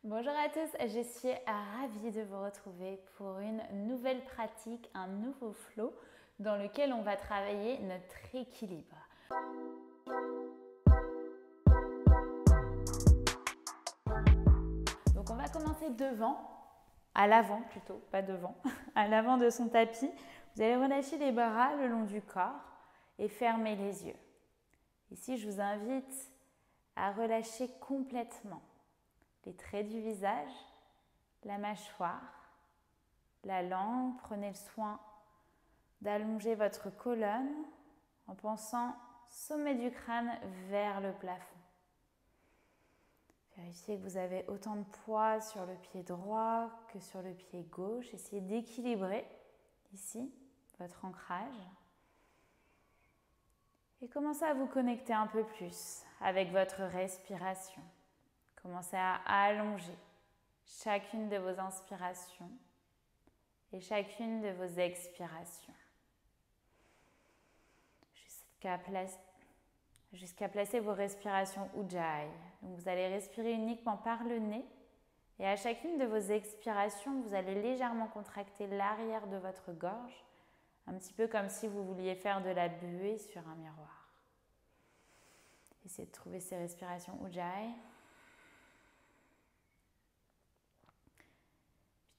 Bonjour à tous, je suis ravie de vous retrouver pour une nouvelle pratique, un nouveau flow dans lequel on va travailler notre équilibre. Donc on va commencer à l'avant plutôt, pas devant, à l'avant de son tapis. Vous allez relâcher les bras le long du corps et fermer les yeux. Ici, je vous invite à relâcher complètement les traits du visage, la mâchoire, la langue. Prenez le soin d'allonger votre colonne en pensant sommet du crâne vers le plafond. Vérifiez que vous avez autant de poids sur le pied droit que sur le pied gauche. Essayez d'équilibrer ici votre ancrage. Et commencez à vous connecter un peu plus avec votre respiration. Commencez à allonger chacune de vos inspirations et chacune de vos expirations. Jusqu'à placer vos respirations Ujjayi. Donc vous allez respirer uniquement par le nez et à chacune de vos expirations, vous allez légèrement contracter l'arrière de votre gorge, un petit peu comme si vous vouliez faire de la buée sur un miroir. Essayez de trouver ces respirations Ujjayi.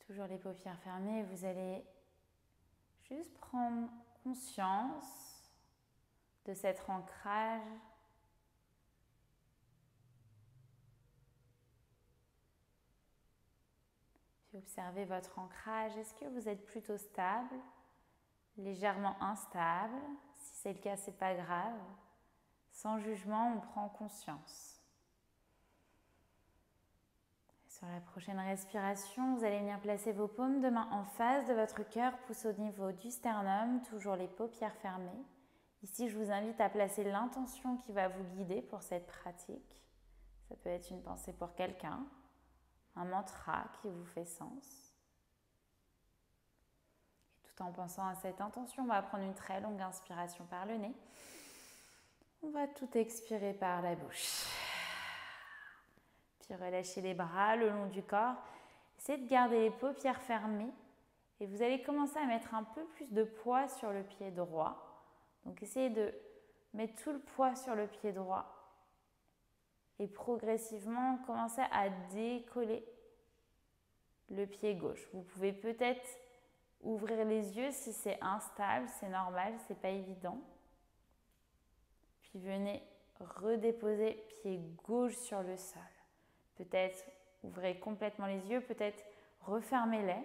Toujours les paupières fermées, vous allez juste prendre conscience de cet ancrage. Puis observez votre ancrage. Est-ce que vous êtes plutôt stable, légèrement instable? Si c'est le cas, ce n'est pas grave. Sans jugement, on prend conscience. Sur la prochaine respiration, vous allez venir placer vos paumes de main en face de votre cœur, pouce au niveau du sternum, toujours les paupières fermées. Ici, je vous invite à placer l'intention qui va vous guider pour cette pratique. Ça peut être une pensée pour quelqu'un, un mantra qui vous fait sens. Et tout en pensant à cette intention, on va prendre une très longue inspiration par le nez. On va tout expirer par la bouche. Puis relâchez les bras le long du corps. Essayez de garder les paupières fermées et vous allez commencer à mettre un peu plus de poids sur le pied droit. Donc essayez de mettre tout le poids sur le pied droit et progressivement commencer à décoller le pied gauche. Vous pouvez peut-être ouvrir les yeux si c'est instable, c'est normal, c'est pas évident. Puis venez redéposer pied gauche sur le sol. Peut-être ouvrez complètement les yeux, peut-être refermez-les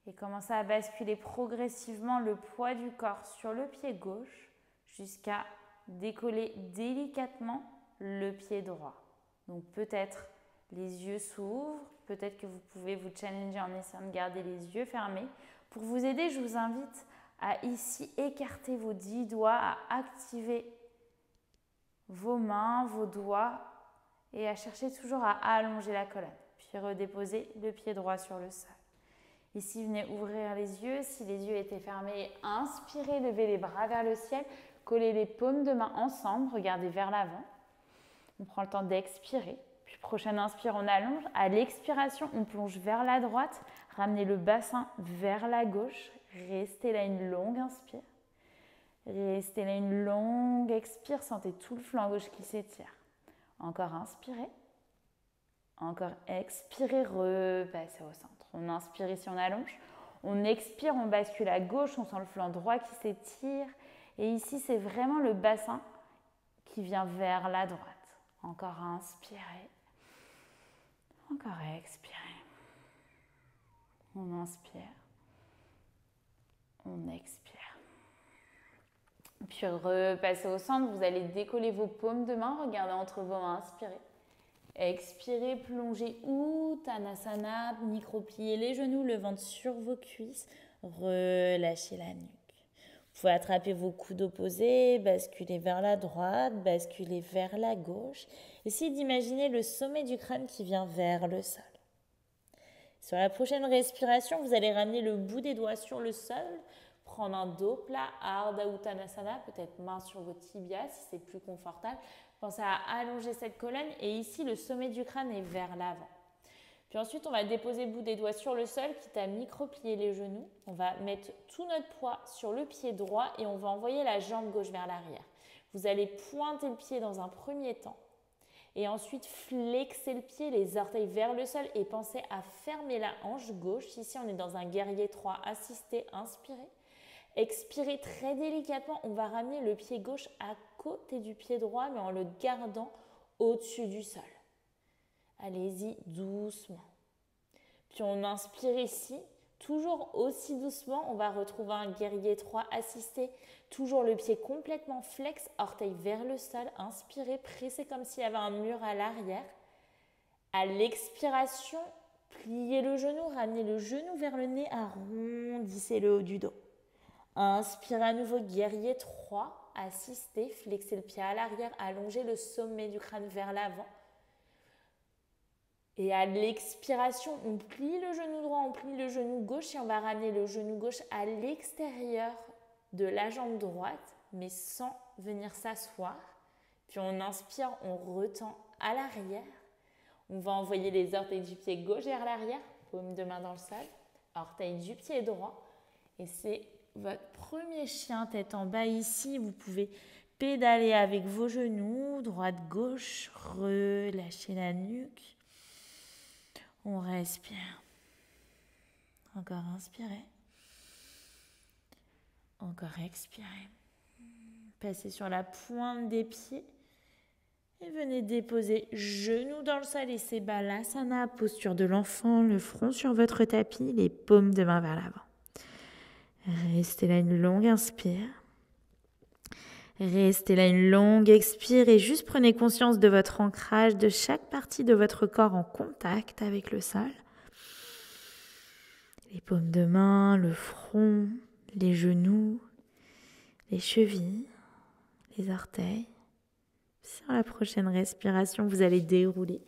et commencez à basculer progressivement le poids du corps sur le pied gauche jusqu'à décoller délicatement le pied droit. Donc peut-être les yeux s'ouvrent, peut-être que vous pouvez vous challenger en essayant de garder les yeux fermés. Pour vous aider, je vous invite à ici écarter vos 10 doigts, à activer vos mains, vos doigts et à chercher toujours à allonger la colonne. Puis redéposer le pied droit sur le sol. Ici, venez ouvrir les yeux. Si les yeux étaient fermés, inspirez, levez les bras vers le ciel. Collez les paumes de main ensemble, regardez vers l'avant. On prend le temps d'expirer. Puis prochaine inspire, on allonge. À l'expiration, on plonge vers la droite. Ramenez le bassin vers la gauche. Restez là une longue inspire. Restez là une longue expire. Sentez tout le flanc gauche qui s'étire. Encore inspirez. Encore expirez, repassez au centre. On inspire ici, on allonge. On expire, on bascule à gauche, on sent le flanc droit qui s'étire. Et ici, c'est vraiment le bassin qui vient vers la droite. Encore inspirez. Encore expirez. On inspire. On expire. Puis repassez au centre, vous allez décoller vos paumes de main, regardez entre vos mains, inspirez. Expirez, plongez Uttanasana, micro-pliez les genoux, le ventre sur vos cuisses, relâchez la nuque. Vous pouvez attraper vos coudes opposés, basculer vers la droite, basculer vers la gauche. Essayez d'imaginer le sommet du crâne qui vient vers le sol. Sur la prochaine respiration, vous allez ramener le bout des doigts sur le sol, prendre un dos plat, Ardha Uttanasana, peut-être main sur vos tibias si c'est plus confortable. Pensez à allonger cette colonne et ici le sommet du crâne est vers l'avant. Puis ensuite, on va déposer le bout des doigts sur le sol, quitte à micro-plier les genoux. On va mettre tout notre poids sur le pied droit et on va envoyer la jambe gauche vers l'arrière. Vous allez pointer le pied dans un premier temps. Et ensuite, flexer le pied, les orteils vers le sol et pensez à fermer la hanche gauche. Ici, on est dans un guerrier 3 assisté, inspirez. Expirez très délicatement, on va ramener le pied gauche à côté du pied droit, mais en le gardant au-dessus du sol. Allez-y doucement. Puis on inspire ici, toujours aussi doucement, on va retrouver un guerrier 3 assisté. Toujours le pied complètement flex, orteil vers le sol, inspirez, pressez comme s'il y avait un mur à l'arrière. À l'expiration, pliez le genou, ramenez le genou vers le nez, arrondissez le haut du dos. Inspirez à nouveau, guerrier 3, assistez, flexez le pied à l'arrière, allongez le sommet du crâne vers l'avant. Et à l'expiration, on plie le genou droit, on plie le genou gauche et on va ramener le genou gauche à l'extérieur de la jambe droite, mais sans venir s'asseoir. Puis on inspire, on retend à l'arrière. On va envoyer les orteils du pied gauche vers l'arrière, paume de main dans le sol, orteil du pied droit. Et c'est votre premier chien tête en bas ici. Vous pouvez pédaler avec vos genoux, droite-gauche, relâchez la nuque. On respire. Encore inspirez. Encore expirez. Passez sur la pointe des pieds. Et venez déposer genoux dans le sol. Laissez Balasana, posture de l'enfant, le front sur votre tapis, les paumes de main vers l'avant. Restez là une longue inspire. Restez là une longue expire et juste prenez conscience de votre ancrage, de chaque partie de votre corps en contact avec le sol. Les paumes de main, le front, les genoux, les chevilles, les orteils. Sur la prochaine respiration, vous allez dérouler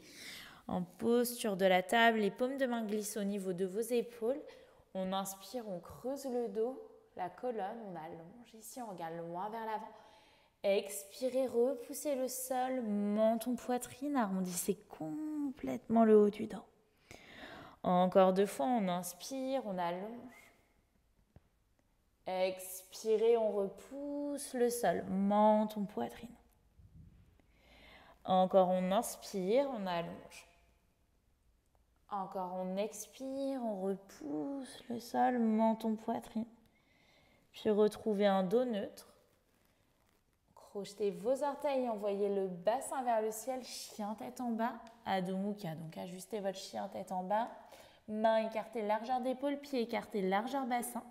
en posture de la table. Les paumes de main glissent au niveau de vos épaules. On inspire, on creuse le dos, la colonne, on allonge. Ici, on regarde loin vers l'avant. Expirez, repoussez le sol, menton, poitrine, arrondissez complètement le haut du dos. Encore 2 fois, on inspire, on allonge. Expirez, on repousse le sol, menton, poitrine. Encore on inspire, on allonge. Encore on expire, on repousse le sol, menton, poitrine. Puis retrouvez un dos neutre. Crochetez vos orteils, envoyez le bassin vers le ciel, chien tête en bas, Adho Mukha. Donc ajustez votre chien tête en bas, main écartée, largeur d'épaule, pied écarté, largeur bassin.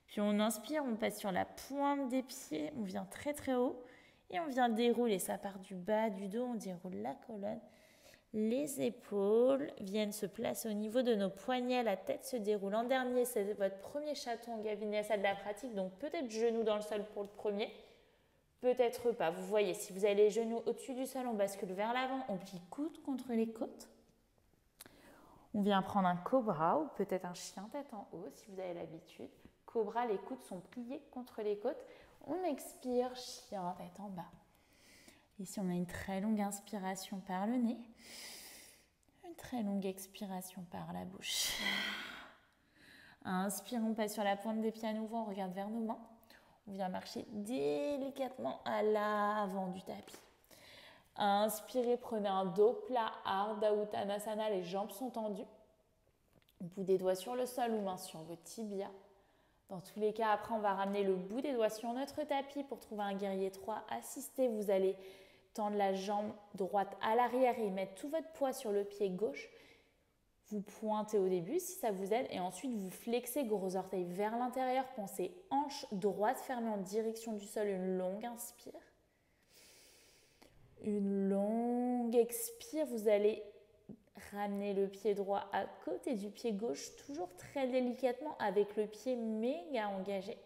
Puis on inspire, on passe sur la pointe des pieds, on vient très très haut et on vient dérouler. Ça part du bas du dos, on déroule la colonne. Les épaules viennent se placer au niveau de nos poignets, la tête se déroule en dernier. C'est votre premier chaton Gavinyasa de la pratique, donc peut-être genoux dans le sol pour le premier. Peut-être pas. Vous voyez, si vous avez les genoux au-dessus du sol, on bascule vers l'avant, on plie coude contre les côtes. On vient prendre un cobra ou peut-être un chien tête en haut si vous avez l'habitude. Cobra, les coudes sont pliés contre les côtes. On expire, chien tête en bas. Ici, on a une très longue inspiration par le nez. Une très longue expiration par la bouche. Inspire, on passe sur la pointe des pieds à nouveau, on regarde vers nos mains. On vient marcher délicatement à l'avant du tapis. Inspirez, prenez un dos plat, Ardha Uttanasana, les jambes sont tendues. Bout des doigts sur le sol ou main sur vos tibias. Dans tous les cas, après, on va ramener le bout des doigts sur notre tapis pour trouver un guerrier 3 assisté. Vous allez tendre la jambe droite à l'arrière et mettre tout votre poids sur le pied gauche. Vous pointez au début si ça vous aide et ensuite vous flexez gros orteils vers l'intérieur. Pensez hanche droite fermée en direction du sol, une longue inspire. Une longue expire, vous allez ramener le pied droit à côté du pied gauche, toujours très délicatement avec le pied méga engagé.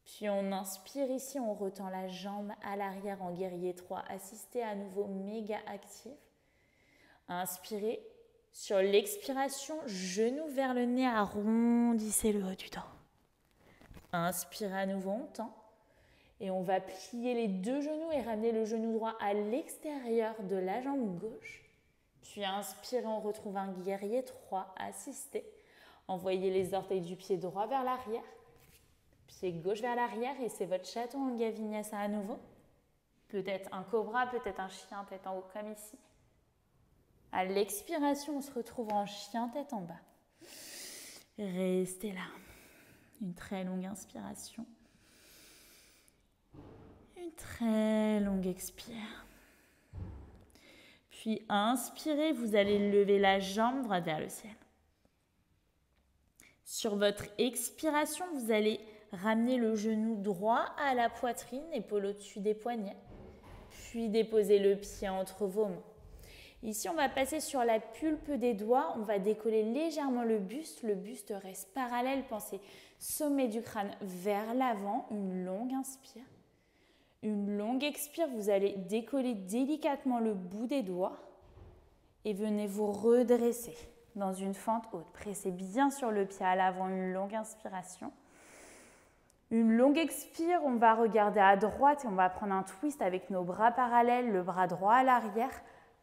Puis on inspire ici, on retend la jambe à l'arrière en guerrier 3, assisté à nouveau méga actif. Inspirez. Sur l'expiration, genou vers le nez, arrondissez le haut du dos. Inspirez à nouveau, on tend. Et on va plier les 2 genoux et ramener le genou droit à l'extérieur de la jambe gauche. Puis inspirez, on retrouve un guerrier 3 assisté. Envoyez les orteils du pied droit vers l'arrière, pied gauche vers l'arrière et c'est votre Chaturanga Vinyasa à nouveau. Peut-être un cobra, peut-être un chien tête en haut comme ici. À l'expiration, on se retrouve en chien tête en bas. Restez là. Une très longue inspiration. Une très longue expire. Puis inspirez, vous allez lever la jambe droite vers le ciel. Sur votre expiration, vous allez ramener le genou droit à la poitrine, épaule au-dessus des poignets. Puis déposer le pied entre vos mains. Ici, on va passer sur la pulpe des doigts. On va décoller légèrement le buste. Le buste reste parallèle. Pensez sommet du crâne vers l'avant. Une longue inspire. Une longue expire. Vous allez décoller délicatement le bout des doigts. Et venez vous redresser dans une fente haute. Pressez bien sur le pied à l'avant. Une longue inspiration. Une longue expire, on va regarder à droite et on va prendre un twist avec nos bras parallèles, le bras droit à l'arrière,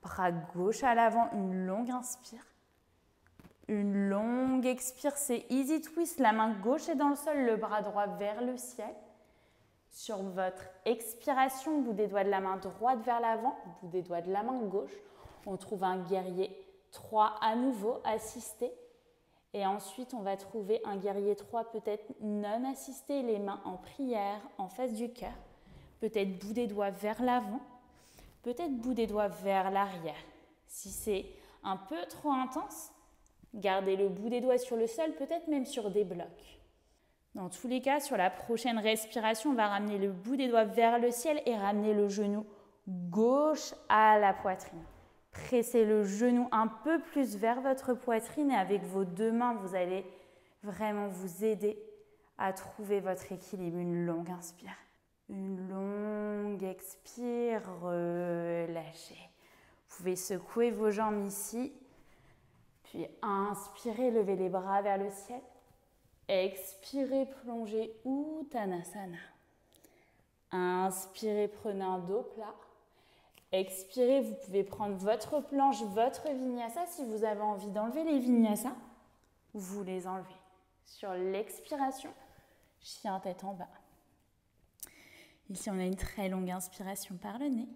bras gauche à l'avant, une longue inspire. Une longue expire, c'est easy twist, la main gauche est dans le sol, le bras droit vers le ciel. Sur votre expiration, bout des doigts de la main droite vers l'avant, bout des doigts de la main gauche. On trouve un guerrier 3 à nouveau, assisté. Et ensuite, on va trouver un guerrier 3 peut-être non assisté, les mains en prière, en face du cœur. Peut-être bout des doigts vers l'avant, peut-être bout des doigts vers l'arrière. Si c'est un peu trop intense, gardez le bout des doigts sur le sol, peut-être même sur des blocs. Dans tous les cas, sur la prochaine respiration, on va ramener le bout des doigts vers le ciel et ramener le genou gauche à la poitrine. Pressez le genou un peu plus vers votre poitrine et avec vos deux mains, vous allez vraiment vous aider à trouver votre équilibre. Une longue inspire, une longue expire, relâchez. Vous pouvez secouer vos jambes ici, puis inspirez, levez les bras vers le ciel. Expirez, plongez Uttanasana. Inspirez, prenez un dos plat. Expirez, vous pouvez prendre votre planche, votre vinyasa. Si vous avez envie d'enlever les vinyasas, vous les enlevez. Sur l'expiration, chien tête en bas. Ici, on a une très longue inspiration par le nez.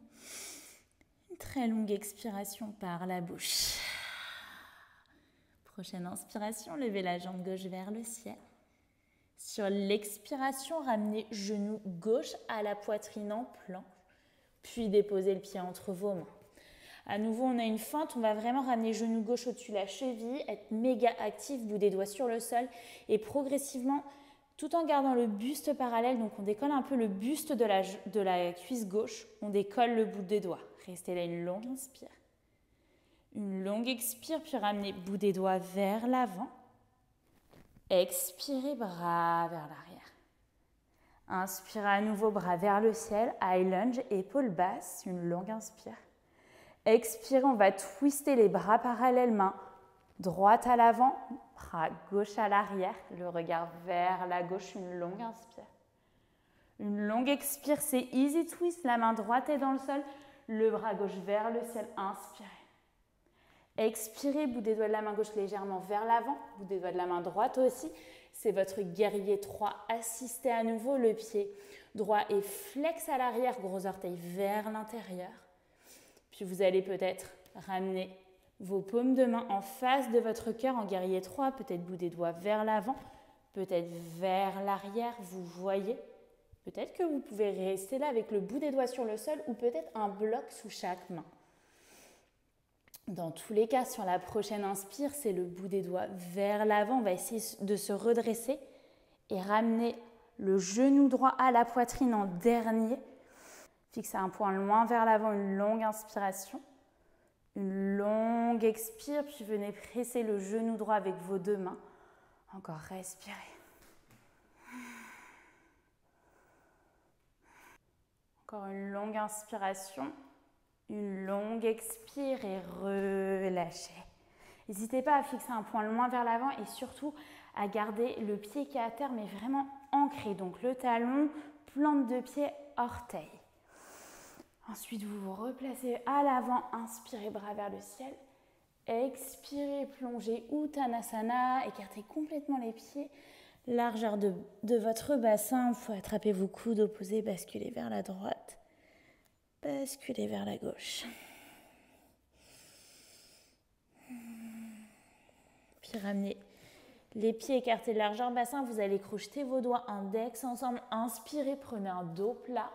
Une très longue expiration par la bouche. Prochaine inspiration, levez la jambe gauche vers le ciel. Sur l'expiration, ramenez genou gauche à la poitrine en planche. Puis déposez le pied entre vos mains. À nouveau, on a une feinte, on va vraiment ramener genou gauche au-dessus de la cheville, être méga actif, bout des doigts sur le sol et progressivement, tout en gardant le buste parallèle, donc on décolle un peu le buste de la cuisse gauche, on décolle le bout des doigts. Restez là, une longue inspire. Une longue expire, puis ramenez bout des doigts vers l'avant. Expirez, bras vers l'arrière. Inspirez à nouveau, bras vers le ciel, high lunge, épaules basses, une longue inspire. Expirez, on va twister les bras parallèles, main droite à l'avant, bras gauche à l'arrière, le regard vers la gauche, une longue inspire. Une longue expire, c'est easy twist, la main droite est dans le sol, le bras gauche vers le ciel, inspirez. Expirez, bout des doigts de la main gauche légèrement vers l'avant, bout des doigts de la main droite aussi. C'est votre guerrier 3 assisté à nouveau, le pied droit est flex à l'arrière, gros orteil vers l'intérieur. Puis vous allez peut-être ramener vos paumes de main en face de votre cœur en guerrier 3, peut-être bout des doigts vers l'avant, peut-être vers l'arrière, vous voyez. Peut-être que vous pouvez rester là avec le bout des doigts sur le sol ou peut-être un bloc sous chaque main. Dans tous les cas, sur la prochaine inspire, c'est le bout des doigts vers l'avant. On va essayer de se redresser et ramener le genou droit à la poitrine en dernier. Fixez un point loin vers l'avant, une longue inspiration. Une longue expire, puis venez presser le genou droit avec vos deux mains. Encore respirez. Encore une longue inspiration. Une longue expire et relâchez. N'hésitez pas à fixer un point loin vers l'avant et surtout à garder le pied qui est à terre mais vraiment ancré. Donc le talon, plante de pied, orteil. Ensuite, vous vous replacez à l'avant, inspirez bras vers le ciel. Expirez, plongez Uttanasana, écartez complètement les pieds. Largeur de votre bassin, vous pouvez attraper vos coudes opposés, basculer vers la droite, basculer vers la gauche. Puis ramenez les pieds écartés de largeur bassin, vous allez crocheter vos doigts index ensemble. Inspirez, prenez un dos plat.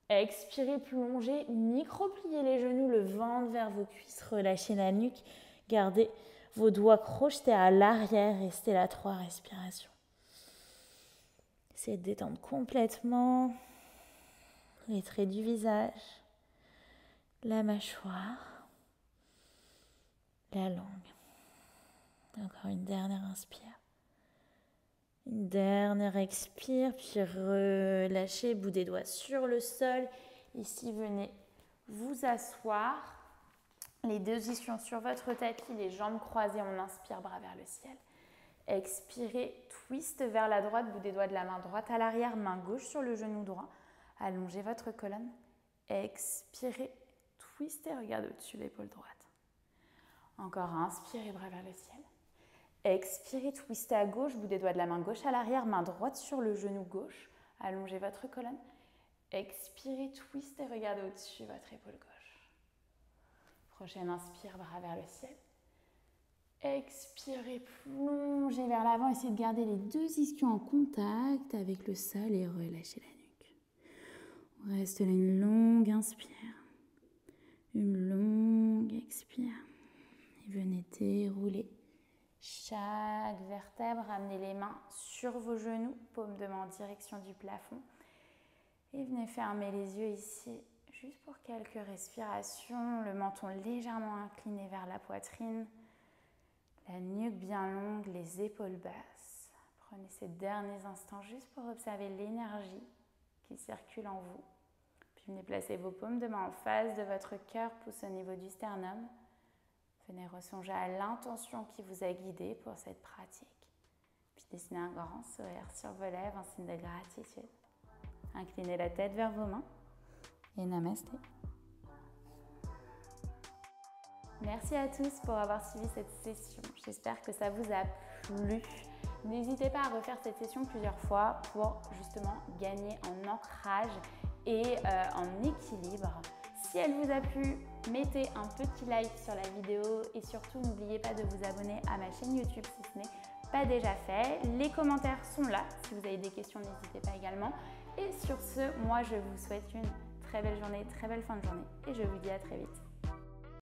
Expirez, plongez, micro-pliez les genoux, le ventre vers vos cuisses, relâchez la nuque. Gardez vos doigts crochetés à l'arrière, restez là 3 respirations. Essayez de détendre complètement les traits du visage, la mâchoire, la langue. Encore une dernière inspire. Une dernière expire, puis relâchez, bout des doigts sur le sol. Ici, venez vous asseoir. Les deux ischions sur votre tapis, les jambes croisées, on inspire, bras vers le ciel. Expirez, twist vers la droite, bout des doigts de la main droite à l'arrière, main gauche sur le genou droit. Allongez votre colonne. Expirez, twistez, regardez au-dessus de l'épaule droite. Encore inspirez, bras vers le ciel. Expirez, twistez à gauche, bout des doigts de la main gauche à l'arrière, main droite sur le genou gauche. Allongez votre colonne. Expirez, twistez, regardez au-dessus votre épaule gauche. Prochaine inspire, bras vers le ciel. Expirez, plongez vers l'avant. Essayez de garder les deux ischions en contact avec le sol et relâchez la nuque. On reste là une longue inspire. Une longue expire. Et venez dérouler chaque vertèbre. Ramenez les mains sur vos genoux, paume de main en direction du plafond. Et venez fermer les yeux ici, juste pour quelques respirations. Le menton légèrement incliné vers la poitrine. La nuque bien longue, les épaules basses. Prenez ces derniers instants juste pour observer l'énergie qui circule en vous. Puis venez placer vos paumes de main en face de votre cœur, pouce au niveau du sternum. Venez ressonger à l'intention qui vous a guidé pour cette pratique. Puis dessinez un grand sourire sur vos lèvres, un signe de gratitude. Inclinez la tête vers vos mains et namasté. Merci à tous pour avoir suivi cette session. J'espère que ça vous a plu. N'hésitez pas à refaire cette session plusieurs fois pour justement gagner en ancrage et en équilibre. Si elle vous a plu, mettez un petit like sur la vidéo et surtout n'oubliez pas de vous abonner à ma chaîne YouTube si ce n'est pas déjà fait. Les commentaires sont là. Si vous avez des questions, n'hésitez pas également. Et sur ce, moi je vous souhaite une très belle journée, très belle fin de journée et je vous dis à très vite.